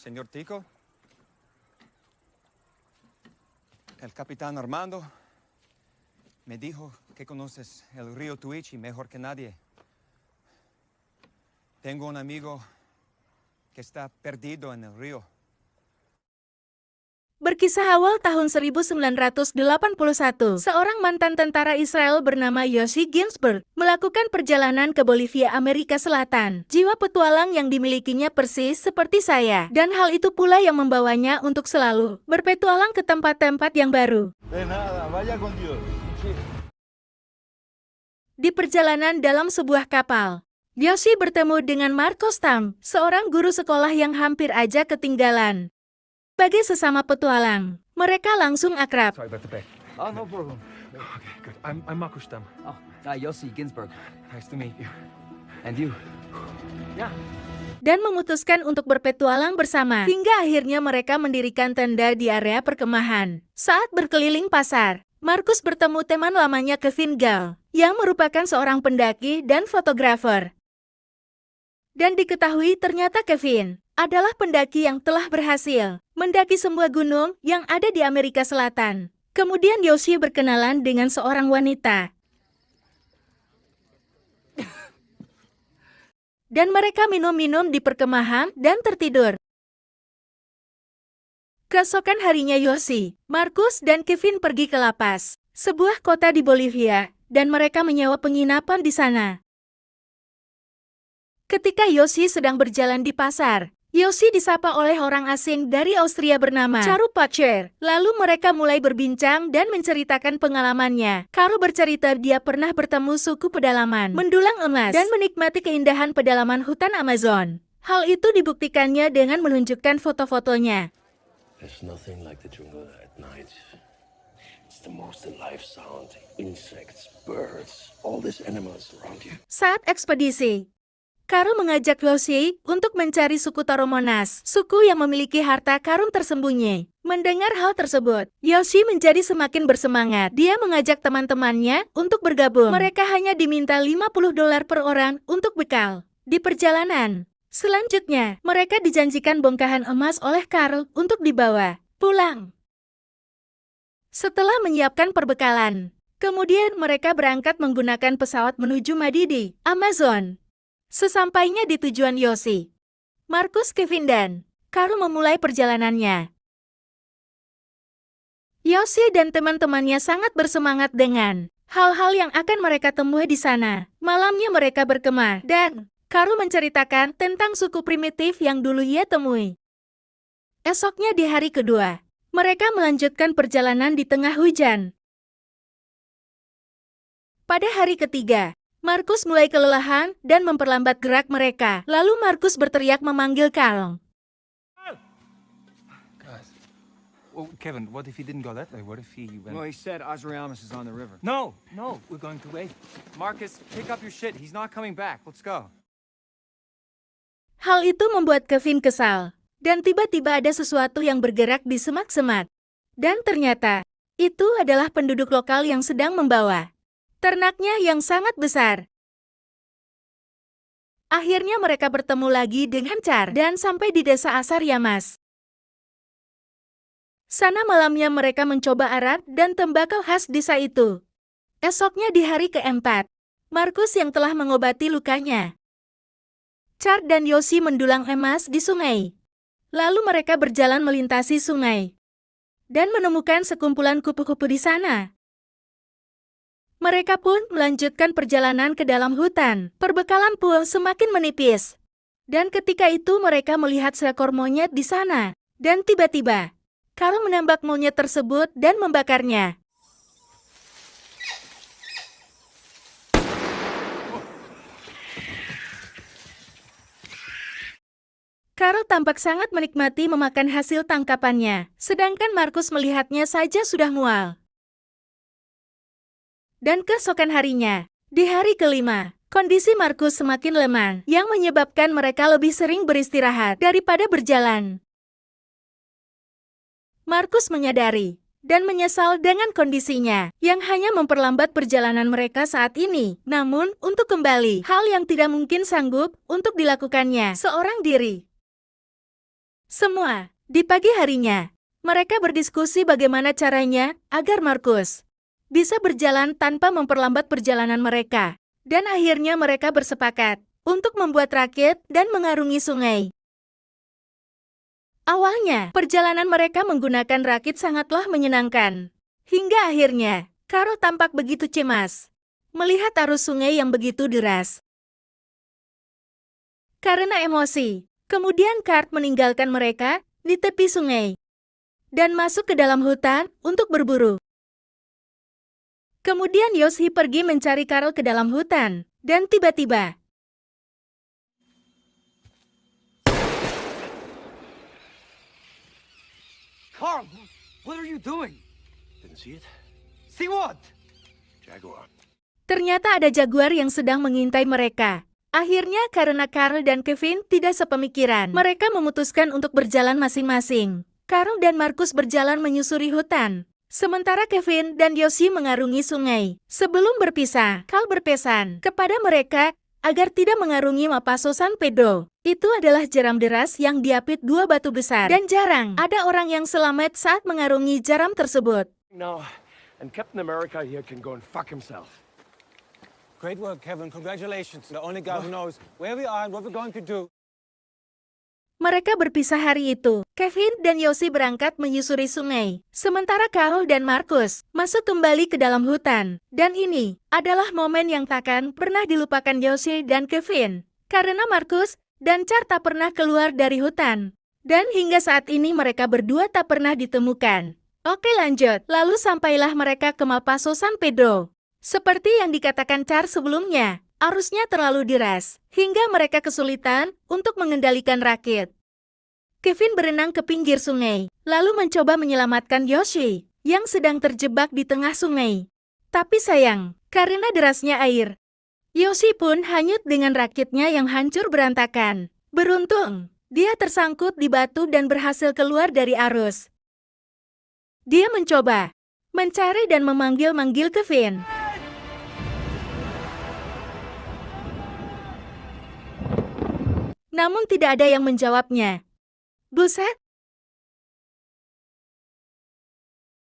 señor Tico. El capitán Armando me dijo que conoces el río Tuichi mejor que nadie. Tengo un amigo que está perdido en el río. Berkisah awal tahun 1981, seorang mantan tentara Israel bernama Yossi Ginsburg melakukan perjalanan ke Bolivia, Amerika Selatan. Jiwa petualang yang dimilikinya persis seperti saya, dan hal itu pula yang membawanya untuk selalu berpetualang ke tempat-tempat yang baru. Di perjalanan dalam sebuah kapal, Yossi bertemu dengan Marcos Tam, seorang guru sekolah yang hampir aja ketinggalan. Sebagai sesama petualang, mereka langsung akrab. Sorry about the back. Oh, no problem. Okay, good. I'm Markus Stamm. Oh, Yossi Ginsburg. Nice to meet you. And you? Yeah. Dan memutuskan untuk berpetualang bersama, hingga akhirnya mereka mendirikan tenda di area perkemahan. Saat berkeliling pasar, Markus bertemu teman lamanya Kevin Gall, yang merupakan seorang pendaki dan fotografer. Dan diketahui ternyata Kevin adalah pendaki yang telah berhasil mendaki semua gunung yang ada di Amerika Selatan. Kemudian Yossi berkenalan dengan seorang wanita. Dan mereka minum-minum di perkemahan dan tertidur. Keesokan harinya Yossi, Markus, dan Kevin pergi ke La Paz, sebuah kota di Bolivia, dan mereka menyewa penginapan di sana. Ketika Yossi sedang berjalan di pasar, Yossi disapa oleh orang asing dari Austria bernama Karu Pacher. Lalu mereka mulai berbincang dan menceritakan pengalamannya. Karu bercerita dia pernah bertemu suku pedalaman, mendulang emas, dan menikmati keindahan pedalaman hutan Amazon. Hal itu dibuktikannya dengan menunjukkan foto-fotonya. There's nothing like the jungle at night. It's the most alive sound. Insects, birds, all these animals around you. Saat ekspedisi, Karu mengajak Yossi untuk mencari suku Toromonas, suku yang memiliki harta karun tersembunyi. Mendengar hal tersebut, Yossi menjadi semakin bersemangat. Dia mengajak teman-temannya untuk bergabung. Mereka hanya diminta $50 per orang untuk bekal. Di perjalanan selanjutnya, mereka dijanjikan bongkahan emas oleh Karl untuk dibawa pulang. Setelah menyiapkan perbekalan, kemudian mereka berangkat menggunakan pesawat menuju Madidi, Amazon. Sesampainya di tujuan Yossi, Markus, Kevin, dan Karu memulai perjalanannya. Yossi dan teman-temannya sangat bersemangat dengan hal-hal yang akan mereka temui di sana. Malamnya mereka berkemah, dan Karu menceritakan tentang suku primitif yang dulu ia temui. Esoknya di hari kedua, mereka melanjutkan perjalanan di tengah hujan. Pada hari ketiga, Markus mulai kelelahan dan memperlambat gerak mereka. Lalu Markus berteriak memanggil Karl. Guys. Well, Kevin, what if he didn't go that way? What if he went... Well, he said Azrayamas is on the river. No, we're going to wait. Marcus, pick up your shit. He's not coming back. Let's go. Hal itu membuat Kevin kesal. Dan tiba-tiba ada sesuatu yang bergerak di semak-semak. Dan ternyata, itu adalah penduduk lokal yang sedang membawa ternaknya yang sangat besar. Akhirnya mereka bertemu lagi dengan Char dan sampai di desa Azrayamas. Sana malamnya mereka mencoba arak dan tembakau khas desa itu. Esoknya di hari keempat, Markus yang telah mengobati lukanya, Char dan Yossi mendulang emas di sungai. Lalu mereka berjalan melintasi sungai dan menemukan sekumpulan kupu-kupu di sana. Mereka pun melanjutkan perjalanan ke dalam hutan. Perbekalan pun semakin menipis. Dan ketika itu mereka melihat seekor monyet di sana. Dan tiba-tiba, Karl menembak monyet tersebut dan membakarnya. Karl tampak sangat menikmati memakan hasil tangkapannya. Sedangkan Markus melihatnya saja sudah mual. Dan keesokan harinya, di hari kelima, kondisi Markus semakin lemah, yang menyebabkan mereka lebih sering beristirahat daripada berjalan. Markus menyadari dan menyesal dengan kondisinya, yang hanya memperlambat perjalanan mereka saat ini. Namun, untuk kembali, hal yang tidak mungkin sanggup untuk dilakukannya seorang diri. Semua, di pagi harinya, mereka berdiskusi bagaimana caranya agar Markus bisa berjalan tanpa memperlambat perjalanan mereka. Dan akhirnya mereka bersepakat untuk membuat rakit dan mengarungi sungai. Awalnya, perjalanan mereka menggunakan rakit sangatlah menyenangkan. Hingga akhirnya, Carl tampak begitu cemas melihat arus sungai yang begitu deras. Karena emosi, kemudian Carl meninggalkan mereka di tepi sungai dan masuk ke dalam hutan untuk berburu. Kemudian Yoshi pergi mencari Carl ke dalam hutan, dan tiba-tiba Carl, what are you doing? Didn't see it? See what? Jaguar. ternyata ada jaguar yang sedang mengintai mereka. Akhirnya karena Carl dan Kevin tidak sepemikiran, mereka memutuskan untuk berjalan masing-masing. Carl dan Markus berjalan menyusuri hutan, sementara Kevin dan Yoshi mengarungi sungai. Sebelum berpisah, Carl berpesan kepada mereka agar tidak mengarungi Mapaso San Pedro. Itu adalah jeram deras yang diapit dua batu besar, dan jarang ada orang yang selamat saat mengarungi jeram tersebut. Now, and Captain America here can go and fuck himself. Great work, Kevin. Congratulations. The only guy who knows where we are and what we're going to do. Mereka berpisah hari itu. Kevin dan Yoshi berangkat menyusuri sungai, sementara Carl dan Markus masuk kembali ke dalam hutan. Dan ini adalah momen yang takkan pernah dilupakan Yoshi dan Kevin, karena Markus dan Char tak pernah keluar dari hutan. Dan hingga saat ini mereka berdua tak pernah ditemukan. Oke, lanjut. Lalu sampailah mereka ke Mapaso San Pedro. Seperti yang dikatakan Char sebelumnya, arusnya terlalu deras, hingga mereka kesulitan untuk mengendalikan rakit. Kevin berenang ke pinggir sungai, lalu mencoba menyelamatkan Yoshi, yang sedang terjebak di tengah sungai. Tapi sayang, karena derasnya air, Yoshi pun hanyut dengan rakitnya yang hancur berantakan. Beruntung, dia tersangkut di batu dan berhasil keluar dari arus. Dia mencoba mencari dan memanggil-manggil Kevin. Namun tidak ada yang menjawabnya. Buset,